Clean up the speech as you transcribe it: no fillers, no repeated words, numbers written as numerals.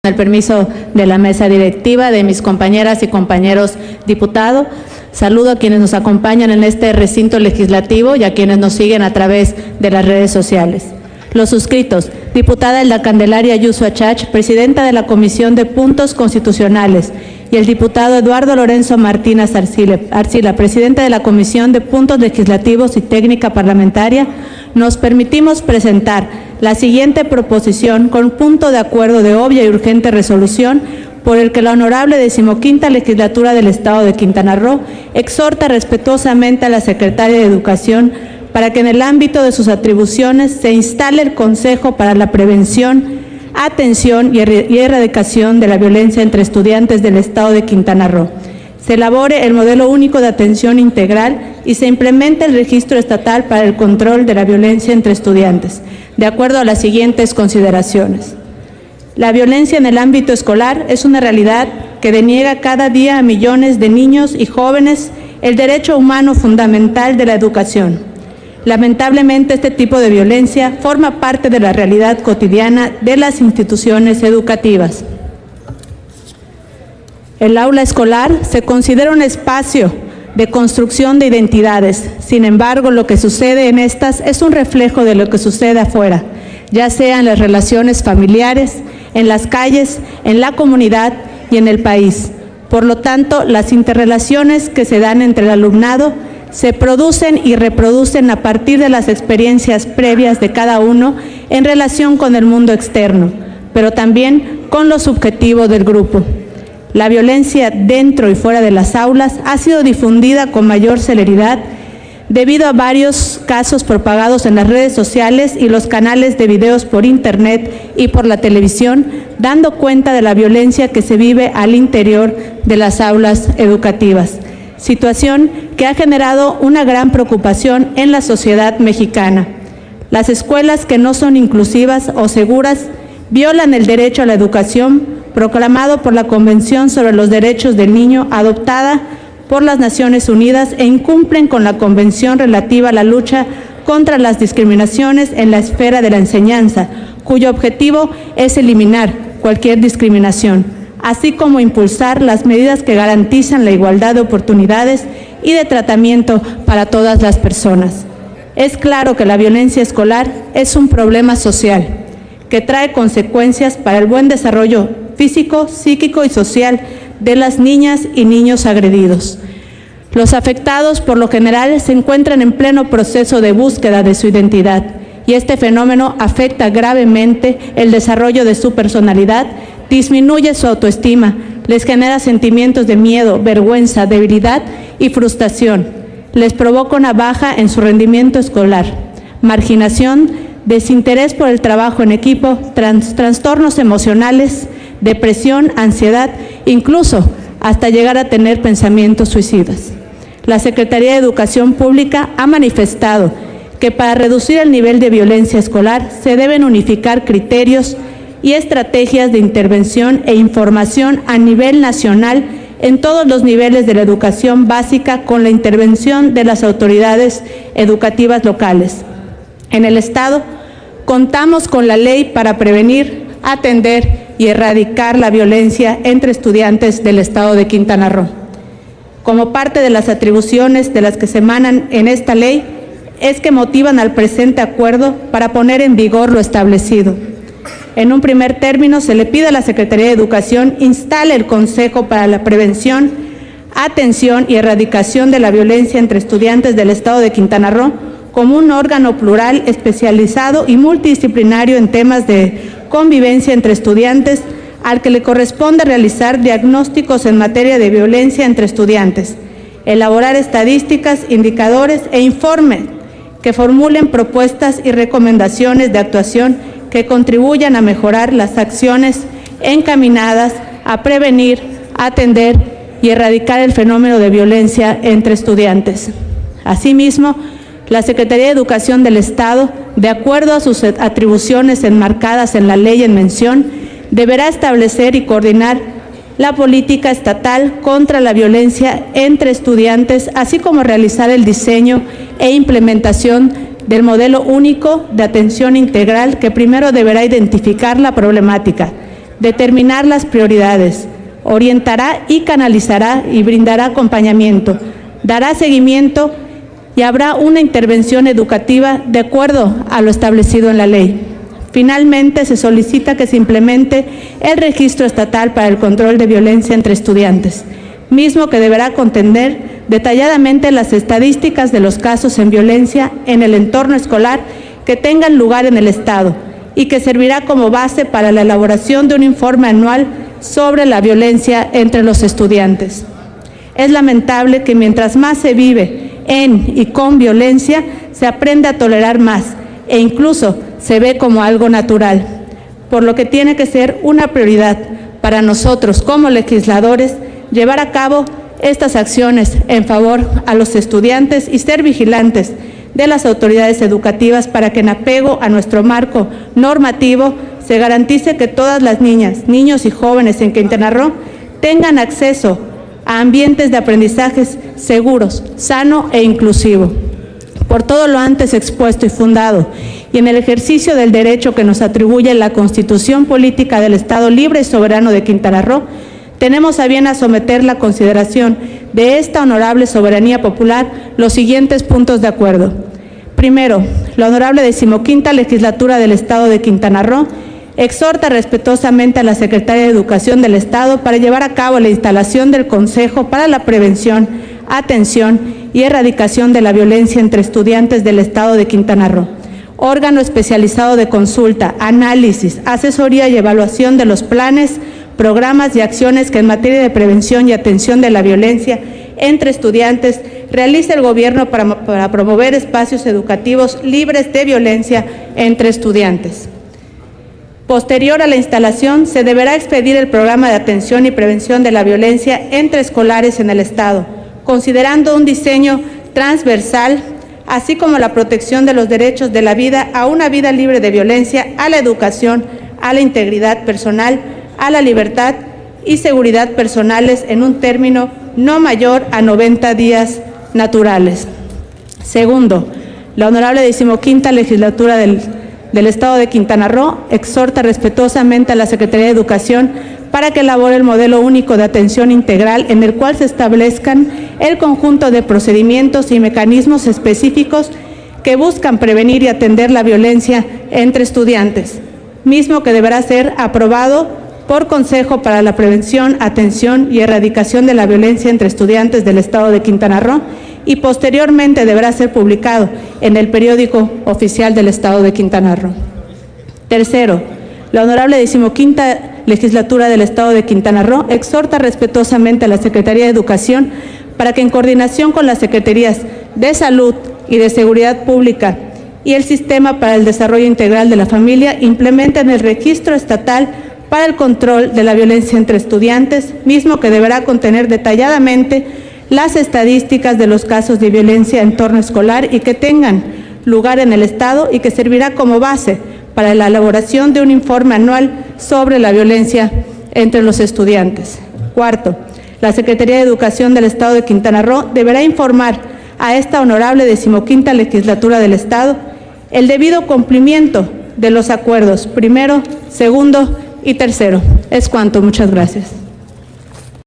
el permiso de la mesa directiva, de mis compañeras y compañeros diputados. Saludo a quienes nos acompañan en este recinto legislativo y a quienes nos siguen a través de las redes sociales. Los suscritos: diputada Elda Candelaria Ayuso Achach, presidenta de la Comisión de Puntos Constitucionales, y el diputado Eduardo Lorenzo Martínez Arcila, presidente de la Comisión de Puntos Legislativos y Técnica Parlamentaria, nos permitimos presentar la siguiente proposición con punto de acuerdo de obvia y urgente resolución, por el que la honorable 15ª Legislatura del Estado de Quintana Roo exhorta respetuosamente a la Secretaria de Educación para que en el ámbito de sus atribuciones se instale el Consejo para la Prevención, Atención y Erradicación de la Violencia entre Estudiantes del Estado de Quintana Roo. Se elabore el modelo único de atención integral y se implemente el registro estatal para el control de la violencia entre estudiantes, de acuerdo a las siguientes consideraciones. La violencia en el ámbito escolar es una realidad que deniega cada día a millones de niños y jóvenes el derecho humano fundamental de la educación. Lamentablemente, este tipo de violencia forma parte de la realidad cotidiana de las instituciones educativas. El aula escolar se considera un espacio de construcción de identidades. Sin embargo, lo que sucede en estas es un reflejo de lo que sucede afuera, ya sea en las relaciones familiares, en las calles, en la comunidad y en el país. Por lo tanto, las interrelaciones que se dan entre el alumnado se producen y reproducen a partir de las experiencias previas de cada uno en relación con el mundo externo, pero también con lo subjetivo del grupo. La violencia dentro y fuera de las aulas ha sido difundida con mayor celeridad debido a varios casos propagados en las redes sociales y los canales de videos por internet y por la televisión, dando cuenta de la violencia que se vive al interior de las aulas educativas, situación que ha generado una gran preocupación en la sociedad mexicana. Las escuelas que no son inclusivas o seguras violan el derecho a la educación proclamado por la Convención sobre los Derechos del Niño, adoptada por las Naciones Unidas, e incumplen con la Convención relativa a la lucha contra las discriminaciones en la esfera de la enseñanza, cuyo objetivo es eliminar cualquier discriminación, así como impulsar las medidas que garantizan la igualdad de oportunidades y de tratamiento para todas las personas. Es claro que la violencia escolar es un problema social que trae consecuencias para el buen desarrollo físico, psíquico y social de las niñas y niños agredidos. Los afectados, por lo general, se encuentran en pleno proceso de búsqueda de su identidad, y este fenómeno afecta gravemente el desarrollo de su personalidad, disminuye su autoestima, les genera sentimientos de miedo, vergüenza, debilidad y frustración, les provoca una baja en su rendimiento escolar, marginación, desinterés por el trabajo en equipo, trastornos emocionales, depresión, ansiedad, incluso hasta llegar a tener pensamientos suicidas. La Secretaría de Educación Pública ha manifestado que para reducir el nivel de violencia escolar se deben unificar criterios y estrategias de intervención e información a nivel nacional en todos los niveles de la educación básica, con la intervención de las autoridades educativas locales. En el Estado contamos con la ley para prevenir, atender y erradicar la violencia entre estudiantes del Estado de Quintana Roo. Como parte de las atribuciones de las que se emanan en esta ley, es que motivan al presente acuerdo para poner en vigor lo establecido. En un primer término, se le pide a la Secretaría de Educación instale el Consejo para la Prevención, Atención y Erradicación de la Violencia entre Estudiantes del Estado de Quintana Roo como un órgano plural, especializado y multidisciplinario en temas de convivencia entre estudiantes, al que le corresponde realizar diagnósticos en materia de violencia entre estudiantes, elaborar estadísticas, indicadores e informes que formulen propuestas y recomendaciones de actuación que contribuyan a mejorar las acciones encaminadas a prevenir, atender y erradicar el fenómeno de violencia entre estudiantes. Asimismo, la Secretaría de Educación del Estado, de acuerdo a sus atribuciones enmarcadas en la ley en mención, deberá establecer y coordinar la política estatal contra la violencia entre estudiantes, así como realizar el diseño e implementación del modelo único de atención integral, que primero deberá identificar la problemática, determinar las prioridades, orientará y canalizará y brindará acompañamiento, dará seguimiento y habrá una intervención educativa de acuerdo a lo establecido en la ley. Finalmente, se solicita que se implemente el registro estatal para el control de violencia entre estudiantes, mismo que deberá contener detalladamente las estadísticas de los casos en violencia en el entorno escolar que tengan lugar en el Estado y que servirá como base para la elaboración de un informe anual sobre la violencia entre los estudiantes. Es lamentable que mientras más se vive en y con violencia, se aprende a tolerar más e incluso se ve como algo natural, por lo que tiene que ser una prioridad para nosotros como legisladores llevar a cabo estas acciones en favor a los estudiantes y ser vigilantes de las autoridades educativas para que en apego a nuestro marco normativo se garantice que todas las niñas, niños y jóvenes en Quintana Roo tengan acceso a ambientes de aprendizajes seguros, sano e inclusivo. Por todo lo antes expuesto y fundado, y en el ejercicio del derecho que nos atribuye la Constitución Política del Estado Libre y Soberano de Quintana Roo, tenemos a bien a someter la consideración de esta honorable soberanía popular los siguientes puntos de acuerdo. Primero, la honorable 15ª Legislatura del Estado de Quintana Roo exhorta respetuosamente a la Secretaría de Educación del Estado para llevar a cabo la instalación del Consejo para la Prevención, Atención y Erradicación de la Violencia entre Estudiantes del Estado de Quintana Roo, órgano especializado de consulta, análisis, asesoría y evaluación de los planes, programas y acciones que en materia de prevención y atención de la violencia entre estudiantes realiza el Gobierno para promover espacios educativos libres de violencia entre estudiantes. Posterior a la instalación, se deberá expedir el programa de atención y prevención de la violencia entre escolares en el Estado, considerando un diseño transversal, así como la protección de los derechos de la vida a una vida libre de violencia, a la educación, a la integridad personal, a la libertad y seguridad personales en un término no mayor a 90 días naturales. Segundo, la honorable 15ª Legislatura del Estado de Quintana Roo exhorta respetuosamente a la Secretaría de Educación para que elabore el modelo único de atención integral en el cual se establezcan el conjunto de procedimientos y mecanismos específicos que buscan prevenir y atender la violencia entre estudiantes, mismo que deberá ser aprobado por Consejo para la Prevención, Atención y Erradicación de la Violencia entre Estudiantes del Estado de Quintana Roo y posteriormente deberá ser publicado en el Periódico Oficial del Estado de Quintana Roo. Tercero, la honorable 15ª Legislatura del Estado de Quintana Roo exhorta respetuosamente a la Secretaría de Educación para que en coordinación con las Secretarías de Salud y de Seguridad Pública y el Sistema para el Desarrollo Integral de la Familia implementen el registro estatal para el control de la violencia entre estudiantes, mismo que deberá contener detalladamente las estadísticas de los casos de violencia en entorno escolar y que tengan lugar en el Estado y que servirá como base para la elaboración de un informe anual sobre la violencia entre los estudiantes. Cuarto, la Secretaría de Educación del Estado de Quintana Roo deberá informar a esta honorable 15ª Legislatura del Estado el debido cumplimiento de los acuerdos primero, segundo y tercero. Es cuanto. Muchas gracias.